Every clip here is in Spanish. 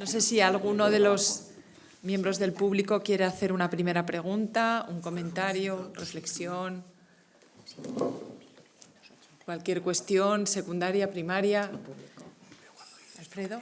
No sé si alguno de los miembros del público quiere hacer una primera pregunta, un comentario, reflexión, cualquier cuestión, secundaria, primaria. Alfredo.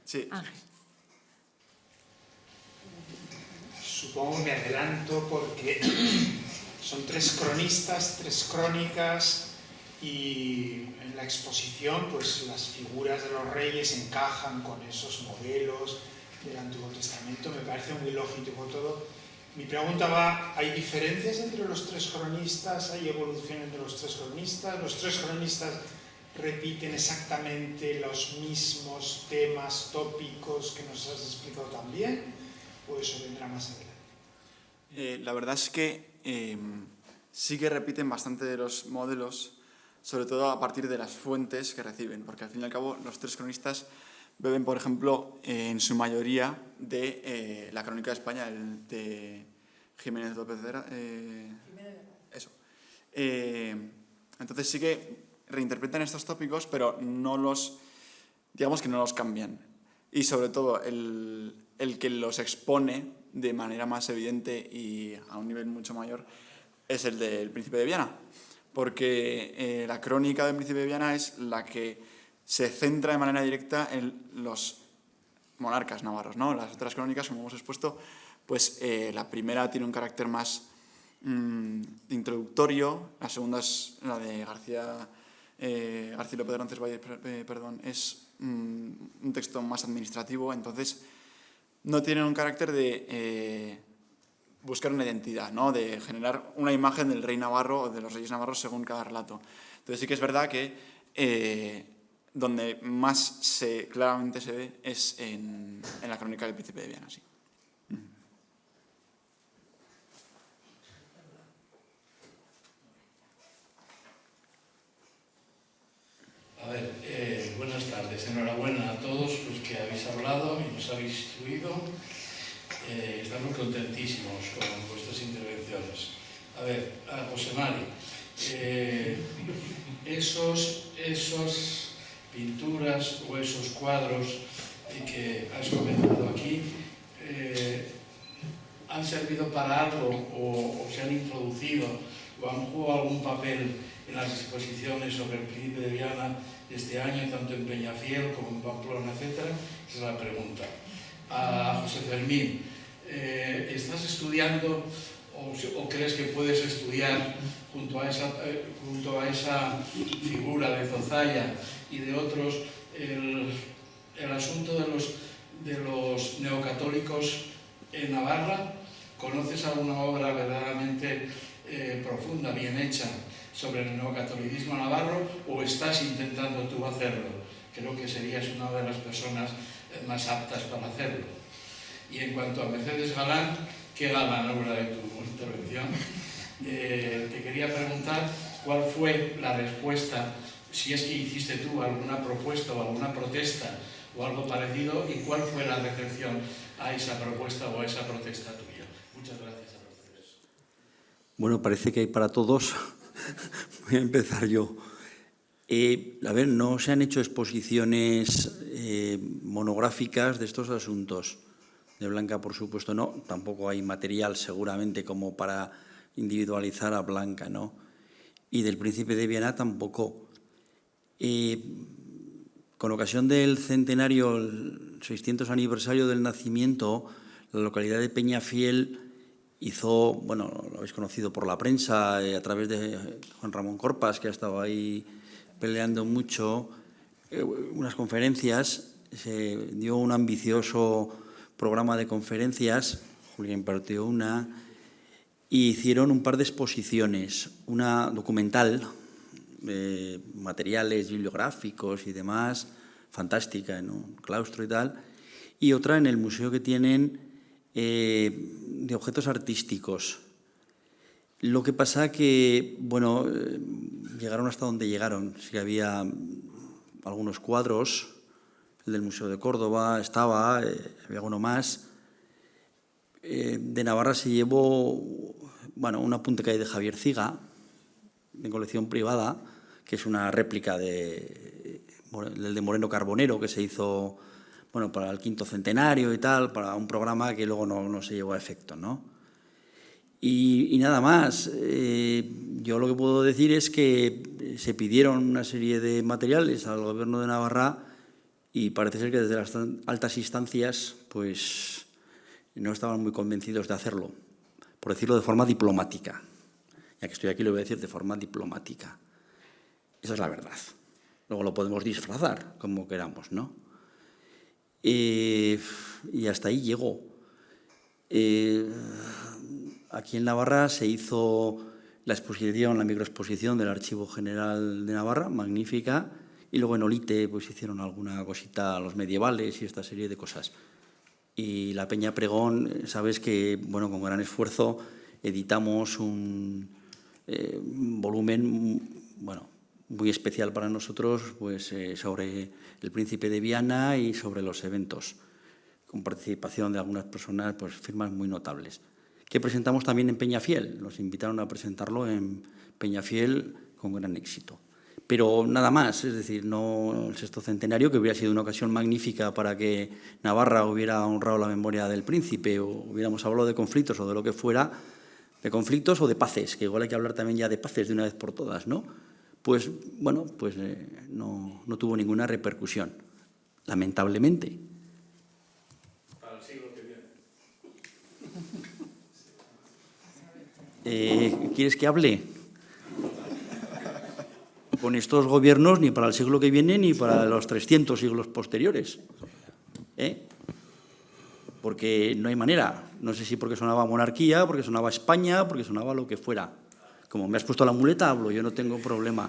Sí. Ángel. Supongo que me adelanto porque son 3 cronistas, 3 crónicas y en la exposición pues las figuras de los reyes encajan con esos modelos del Antiguo Testamento. Me parece muy lógico todo. Mi pregunta va, ¿hay diferencias entre los 3 cronistas? ¿Hay evolución entre los 3 cronistas? ¿Los 3 cronistas repiten exactamente los mismos temas, tópicos que nos has explicado también? ¿O eso vendrá más adelante? La verdad es que sí que repiten bastante de los modelos, sobre todo a partir de las fuentes que reciben, porque al fin y al cabo los 3 cronistas beben, por ejemplo, en su mayoría de la Crónica de España, de Jiménez López Vera. Eso. Entonces sí que reinterpretan estos tópicos, pero digamos que no los cambian. Y sobre todo el que los expone de manera más evidente y a un nivel mucho mayor es el del Príncipe de Viana, porque la crónica del Príncipe de Viana es la que se centra de manera directa en los monarcas navarros, ¿no? Las otras crónicas, como hemos expuesto, pues la primera tiene un carácter más introductorio, la segunda es la de García López de Roncesvalles, perdón, es un texto más administrativo, entonces no tienen un carácter de buscar una identidad, ¿no? De generar una imagen del rey navarro o de los reyes navarros según cada relato. Entonces sí que es verdad que donde más claramente se ve es en la crónica del Príncipe de Viana, sí. A ver, buenas tardes. Enhorabuena a todos los que habéis hablado y nos habéis instruido. Estamos contentísimos con vuestras intervenciones. A ver, a José Mari, esos pinturas o esos cuadros que has comentado aquí han servido para algo o se han introducido o han jugado algún papel en las exposiciones sobre el Príncipe de Viana este año, tanto en Peñafiel como en Pamplona, etc. Esa es la pregunta. A José Fermín, ¿estás estudiando o crees que puedes estudiar junto a esa figura de Zozaya y de otros el asunto de los neocatólicos en Navarra? ¿Conoces alguna obra verdaderamente profunda, bien hecha, sobre el neocatolicismo navarro o estás intentando tú hacerlo? Creo que serías una de las personas más aptas para hacerlo. Y en cuanto a Mercedes Galán, ¿qué gala en obra de tu intervención? Te quería preguntar cuál fue la respuesta, si es que hiciste tú alguna propuesta o alguna protesta o algo parecido, y cuál fue la recepción a esa propuesta o a esa protesta tuya. Muchas gracias a los tres. Bueno, parece que hay para todos. Voy a empezar yo. A ver, no se han hecho exposiciones monográficas de estos asuntos. De Blanca, por supuesto, no. Tampoco hay material, seguramente, como para individualizar a Blanca, ¿no? Y del Príncipe de Viana tampoco. Con ocasión del centenario, el 600 aniversario del nacimiento, la localidad de Peñafiel hizo, bueno, lo habéis conocido por la prensa, a través de Juan Ramón Corpas, que ha estado ahí peleando mucho, unas conferencias, se dio un ambicioso programa de conferencias, Julia impartió una, y hicieron un par de exposiciones, una documental, materiales bibliográficos y demás, fantástica, en un claustro y tal, y otra en el museo que tienen de objetos artísticos. Lo que pasa que, bueno, llegaron hasta donde llegaron. Sí que había algunos cuadros, el del Museo de Córdoba estaba, había alguno más. De Navarra se llevó, bueno, un apunte que hay de Javier Ciga, de colección privada, que es una réplica del de Moreno Carbonero, que se hizo para el 5º centenario y tal, para un programa que luego no se llevó a efecto, ¿no? Y nada más. Yo lo que puedo decir es que se pidieron una serie de materiales al Gobierno de Navarra y parece ser que desde las altas instancias pues no estaban muy convencidos de hacerlo, por decirlo de forma diplomática. Ya que estoy aquí lo voy a decir de forma diplomática. Esa es la verdad. Luego lo podemos disfrazar como queramos, ¿no? Y hasta ahí llegó. Aquí en Navarra se hizo la microexposición del Archivo General de Navarra, magnífica, y luego en Olite pues hicieron alguna cosita a los medievales y esta serie de cosas. Y la Peña Pregón, sabes que, con gran esfuerzo editamos un volumen, muy especial para nosotros, pues sobre el Príncipe de Viana y sobre los eventos, con participación de algunas personas, pues firmas muy notables, que presentamos también en Peñafiel. Nos invitaron a presentarlo en Peñafiel con gran éxito. Pero nada más, es decir, no el 6º centenario, que hubiera sido una ocasión magnífica para que Navarra hubiera honrado la memoria del príncipe, o hubiéramos hablado de conflictos o de lo que fuera, de conflictos o de paces, que igual hay que hablar también ya de paces de una vez por todas, ¿no? Pues no tuvo ninguna repercusión, lamentablemente. Para el siglo que viene. ¿Quieres que hable? Con estos gobiernos ni para el siglo que viene ni para los 300 siglos posteriores. Porque no hay manera. No sé si porque sonaba monarquía, porque sonaba España, porque sonaba lo que fuera. Como me has puesto la muleta, hablo, yo no tengo problema.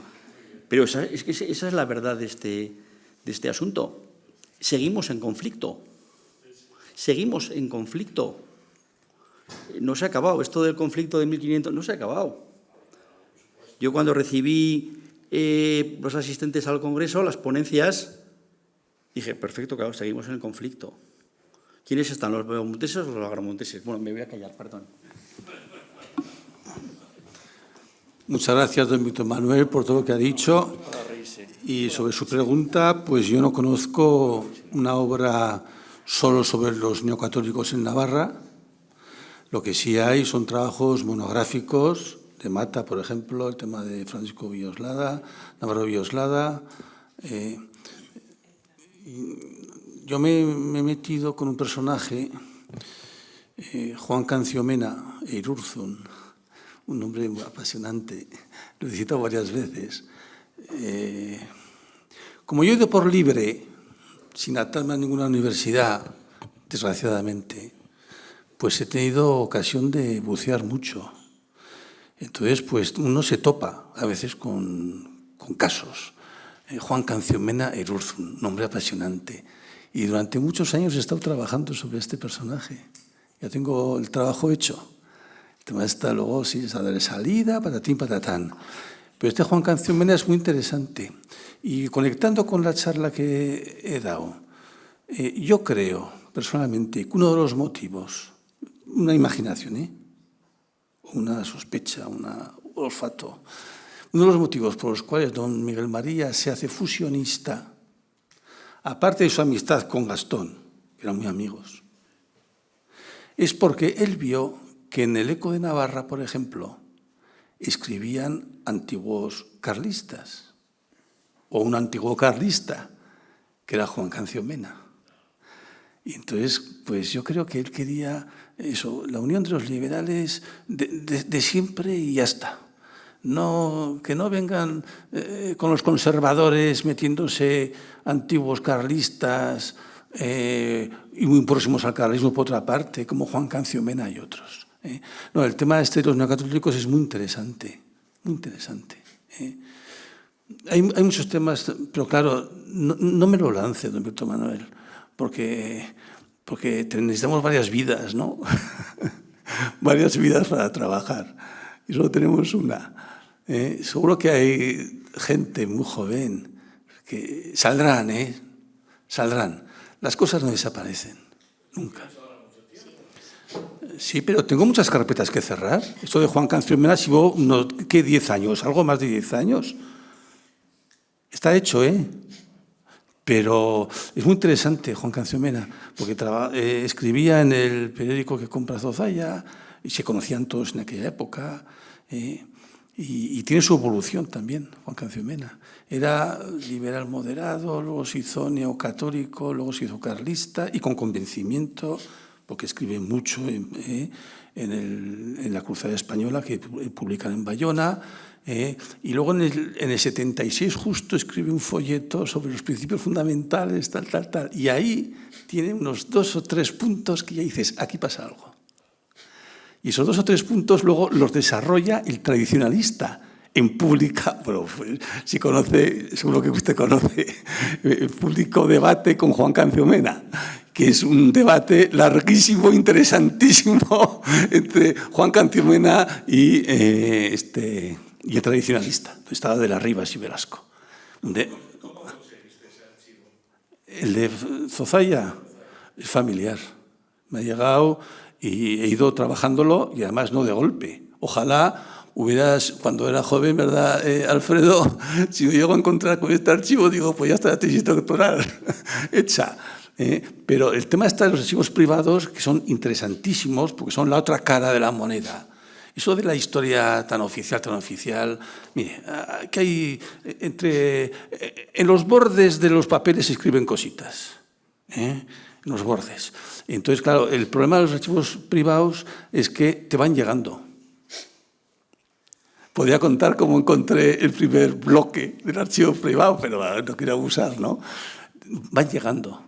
Pero esa es la verdad de este asunto. Seguimos en conflicto. Seguimos en conflicto. No se ha acabado. Esto del conflicto de 1500 no se ha acabado. Yo cuando recibí los asistentes al Congreso, las ponencias, dije, perfecto, claro, seguimos en el conflicto. ¿Quiénes están, los beomonteses o los agramonteses? Bueno, me voy a callar, perdón. Muchas gracias, don Víctor Manuel, por todo lo que ha dicho. Y sobre su pregunta, pues yo no conozco una obra solo sobre los neocatólicos en Navarra. Lo que sí hay son trabajos monográficos de Mata, por ejemplo, el tema de Francisco Villoslada, Navarro Villoslada. Yo me he metido con un personaje, Juan Canciomena Eirurzun, un hombre muy apasionante, lo he citado varias veces. Como yo he ido por libre, sin atarme a ninguna universidad, desgraciadamente, pues he tenido ocasión de bucear mucho. Entonces, pues uno se topa a veces con casos. Juan Canciomena Eirurzun, un hombre apasionante. Y durante muchos años he estado trabajando sobre este personaje. Ya tengo el trabajo hecho. El tema está luego, sí, es a darle salida, patatín, patatán. Pero este Juan Canciomena es muy interesante. Y conectando con la charla que he dado, yo creo, personalmente, que uno de los motivos, una imaginación, una sospecha, un olfato, uno de los motivos por los cuales don Miguel María se hace fusionista, aparte de su amistad con Gastón, que eran muy amigos, es porque él vio que en el Eco de Navarra, por ejemplo, escribían antiguos carlistas, o un antiguo carlista, que era Juan Canciomena. Y entonces, pues yo creo que él quería eso, la unión de los liberales de siempre y ya está. No, que no vengan con los conservadores metiéndose antiguos carlistas y muy próximos al carlismo por otra parte, como Juan Canciomena y otros. No, el tema de los neocatólicos es muy interesante, muy interesante. Hay muchos temas, pero claro, no me lo lance, don Víctor Manuel, porque necesitamos varias vidas, ¿no? Varias vidas para trabajar, y solo tenemos una. Seguro que hay gente muy joven que saldrán, saldrán. Las cosas no desaparecen, nunca. Sí, pero tengo muchas carpetas que cerrar. Esto de Juan Canción-Mena llevo, ¿qué? 10 años, algo más de 10 años. Está hecho, ¿eh? Pero es muy interesante Juan Canción-Mena, porque escribía en el periódico que compra Zozaya, y se conocían todos en aquella época, y tiene su evolución también, Juan Canción-Mena. Era liberal moderado, luego se hizo neocatólico, luego se hizo carlista, y con convencimiento, porque escribe mucho en la Cruzada Española, que publican en Bayona, y luego en el 76 justo escribe un folleto sobre los principios fundamentales, tal. Y ahí tiene unos 2 o 3 puntos que ya dices, aquí pasa algo. Y esos 2 o 3 puntos luego los desarrolla el tradicionalista en Pública, bueno, pues, si conoce, seguro que usted conoce, el Público Debate con Juan Canción-Mena, que es un debate larguísimo, interesantísimo, entre Juan Canción-Mena y el tradicionalista, estaba de las Rivas y Velasco. ¿Cómo conseguiste ese archivo? El de Zozaya es familiar. Me ha llegado y he ido trabajándolo, y además no de golpe. Ojalá hubieras, cuando era joven, ¿verdad, Alfredo? Si me llego a encontrar con este archivo, digo, pues ya está la tesis doctoral hecha. Pero el tema está de los archivos privados, que son interesantísimos, porque son la otra cara de la moneda. Eso de la historia tan oficial, mire, que hay en los bordes de los papeles se escriben cositas, en los bordes. Entonces, claro, el problema de los archivos privados es que te van llegando. Podría contar cómo encontré el primer bloque del archivo privado, pero no quiero abusar, ¿no? Van llegando.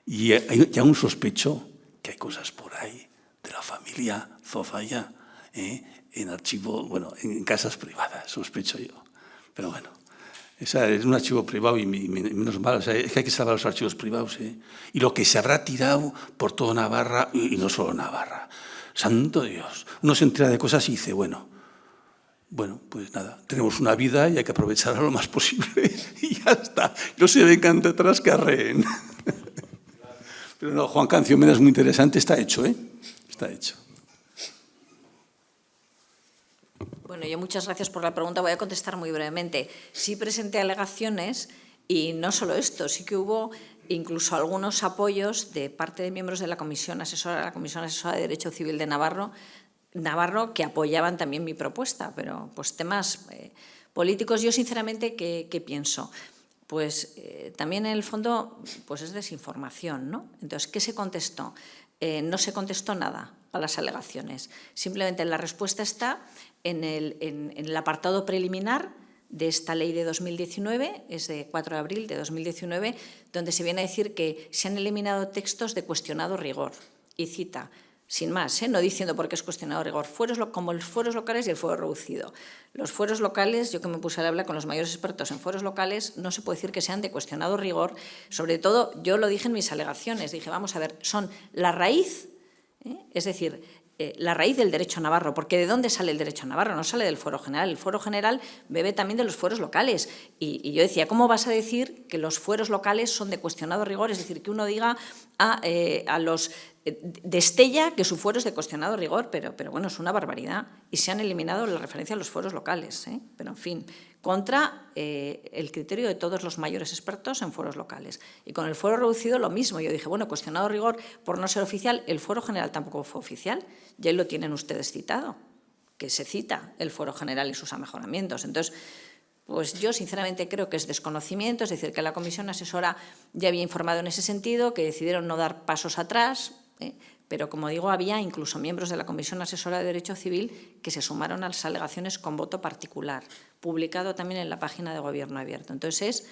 Y hay un sospecho que hay cosas por ahí de la familia Zozaya, en archivo, bueno, en casas privadas, sospecho yo. Pero bueno, esa es un archivo privado y menos mal, o sea, es que hay que salvar los archivos privados, Y lo que se habrá tirado por toda Navarra, y no solo Navarra. Santo Dios, uno se entera de cosas y dice, bueno, pues nada, tenemos una vida y hay que aprovecharla lo más posible y ya está. No se vengan detrás que arreen. Pero no, Juan Canción-Mena es muy interesante, está hecho, Está hecho. Bueno, yo muchas gracias por la pregunta. Voy a contestar muy brevemente. Sí presenté alegaciones y no solo esto, sí que hubo incluso algunos apoyos de parte de miembros de la Comisión Asesora de Derecho Civil de Navarro, que apoyaban también mi propuesta, pero pues temas políticos. Yo sinceramente, ¿qué pienso? Pues también en el fondo pues es desinformación, ¿no? Entonces, ¿qué se contestó? No se contestó nada a las alegaciones. Simplemente la respuesta está en el apartado preliminar de esta ley de 2019, es de 4 de abril de 2019, donde se viene a decir que se han eliminado textos de cuestionado rigor. Y cita, sin más, no diciendo por qué es cuestionado rigor, como los fueros locales y el fuero reducido. Los fueros locales, yo que me puse a hablar con los mayores expertos en fueros locales, no se puede decir que sean de cuestionado rigor. Sobre todo, yo lo dije en mis alegaciones, dije, vamos a ver, son la raíz, es decir, la raíz del derecho navarro, porque ¿de dónde sale el derecho navarro? No sale del fuero general, el fuero general bebe también de los fueros locales. Y yo decía, ¿cómo vas a decir que los fueros locales son de cuestionado rigor? Es decir, que uno diga a los destella que su fuero es de cuestionado rigor, pero bueno, es una barbaridad. Y se han eliminado la referencia a los fueros locales, pero en fin, contra el criterio de todos los mayores expertos en fueros locales. Y con el fuero reducido lo mismo. Yo dije, bueno, cuestionado rigor por no ser oficial, el fuero general tampoco fue oficial, y ahí lo tienen ustedes citado, que se cita el fuero general y sus amejoramientos. Entonces, pues yo sinceramente creo que es desconocimiento, es decir, que la comisión asesora ya había informado en ese sentido, que decidieron no dar pasos atrás, pero como digo, había incluso miembros de la Comisión Asesora de Derecho Civil que se sumaron a las alegaciones con voto particular, publicado también en la página de Gobierno Abierto. Entonces es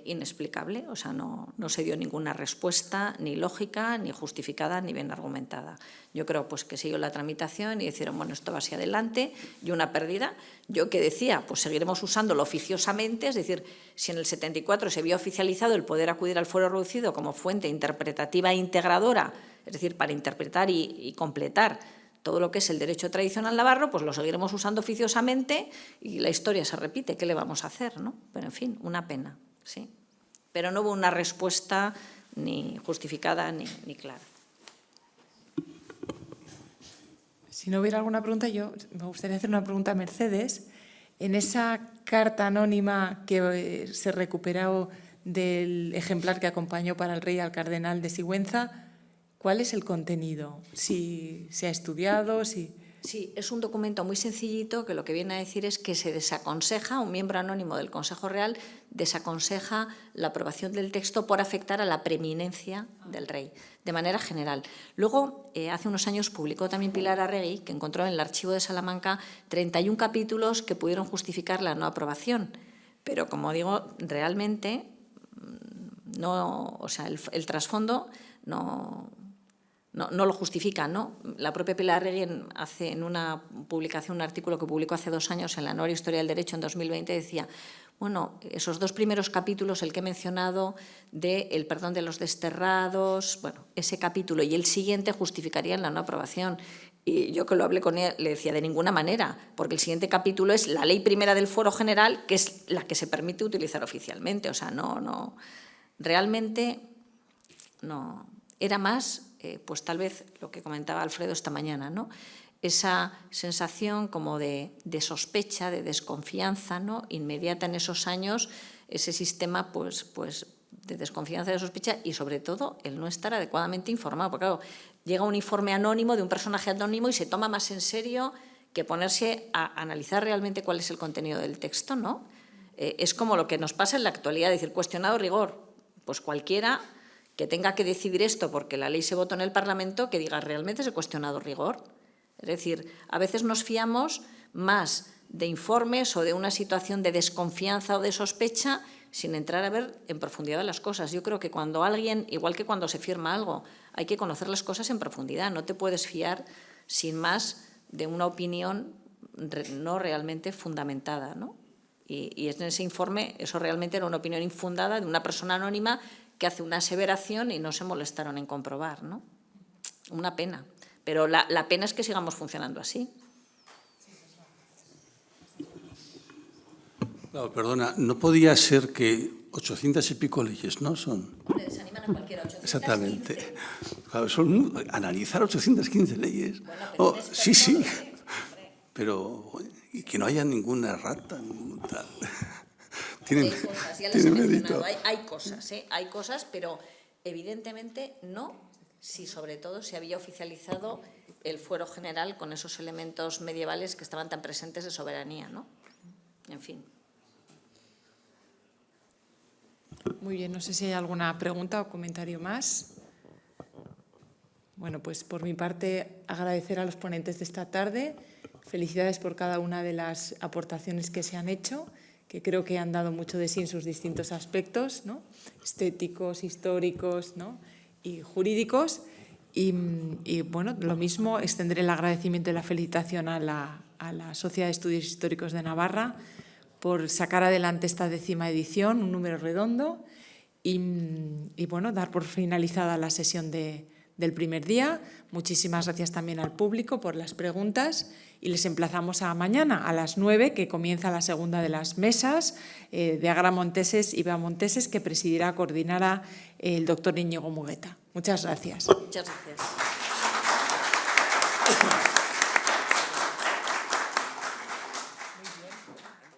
inexplicable, o sea, no se dio ninguna respuesta ni lógica, ni justificada, ni bien argumentada. Yo creo pues, que siguió la tramitación y dijeron, bueno, esto va hacia adelante y una pérdida. Yo que decía, pues seguiremos usándolo oficiosamente, es decir, si en el 74 se había oficializado el poder acudir al fuero reducido como fuente interpretativa e integradora, es decir, para interpretar y completar todo lo que es el derecho tradicional navarro, pues lo seguiremos usando oficiosamente y la historia se repite. ¿Qué le vamos a hacer, no? Pero, en fin, una pena, sí. Pero no hubo una respuesta ni justificada ni clara. Si no hubiera alguna pregunta, yo me gustaría hacer una pregunta a Mercedes. En esa carta anónima que se recuperó del ejemplar que acompañó para el rey al cardenal de Sigüenza, ¿cuál es el contenido? Si se ha estudiado, si... Sí, es un documento muy sencillito que lo que viene a decir es que se desaconseja, un miembro anónimo del Consejo Real desaconseja la aprobación del texto por afectar a la preeminencia del rey, de manera general. Luego, hace unos años publicó también Pilar Arregui, que encontró en el archivo de Salamanca 31 capítulos que pudieron justificar la no aprobación. Pero, como digo, realmente no, o sea, el trasfondo no lo justifica, ¿no? La propia Pilar Arregui hace en una publicación, un artículo que publicó hace 2 años en la Anuario Historia del Derecho en 2020, decía, bueno, esos 2 primeros capítulos, el que he mencionado de el perdón de los desterrados, bueno, ese capítulo y el siguiente justificarían la no aprobación. Y yo que lo hablé con ella le decía, de ninguna manera, porque el siguiente capítulo es la ley primera del Fuero General, que es la que se permite utilizar oficialmente. O sea, no, realmente no. Era más, pues tal vez lo que comentaba Alfredo esta mañana, ¿no? Esa sensación como de sospecha, de desconfianza, ¿no? Inmediata en esos años, ese sistema pues de desconfianza, de sospecha y sobre todo el no estar adecuadamente informado. Porque claro, llega un informe anónimo de un personaje anónimo y se toma más en serio que ponerse a analizar realmente cuál es el contenido del texto, ¿no? Es como lo que nos pasa en la actualidad, decir, cuestionado rigor, pues cualquiera que tenga que decidir esto porque la ley se votó en el Parlamento, que diga realmente se ha cuestionado rigor. Es decir, a veces nos fiamos más de informes o de una situación de desconfianza o de sospecha sin entrar a ver en profundidad las cosas. Yo creo que cuando alguien, igual que cuando se firma algo, hay que conocer las cosas en profundidad. No te puedes fiar sin más de una opinión no realmente fundamentada, ¿no? Y en ese informe eso realmente era una opinión infundada de una persona anónima que hace una aseveración y no se molestaron en comprobar, ¿no? Una pena. Pero la pena es que sigamos funcionando así. Claro, perdona, no podía ser que 800 y pico leyes, ¿no? Son. Hombre, se animan a cualquiera. 815. Exactamente. Claro, analizar 815 leyes. Bueno, pero sí. Pero y que no haya ninguna errata, ningún tal. Hay cosas, ya las he mencionado, hay cosas, hay cosas, pero evidentemente no, si sobre todo se había oficializado el fuero general con esos elementos medievales que estaban tan presentes de soberanía, ¿no? En fin. Muy bien, no sé si hay alguna pregunta o comentario más. Bueno, pues por mi parte agradecer a los ponentes de esta tarde. Felicidades por cada una de las aportaciones que se han hecho, que creo que han dado mucho de sí en sus distintos aspectos, ¿no? Estéticos, históricos, ¿no? Y jurídicos. Y bueno, lo mismo, extenderé el agradecimiento y la felicitación a la Sociedad de Estudios Históricos de Navarra por sacar adelante esta 10ª edición, un número redondo, y bueno, dar por finalizada la sesión del primer día. Muchísimas gracias también al público por las preguntas y les emplazamos a mañana a las 9, que comienza la segunda de las mesas de Agra Monteses y Bea Monteses, que presidirá, coordinará el doctor Íñigo Mugueta. Muchas gracias. Muchas gracias.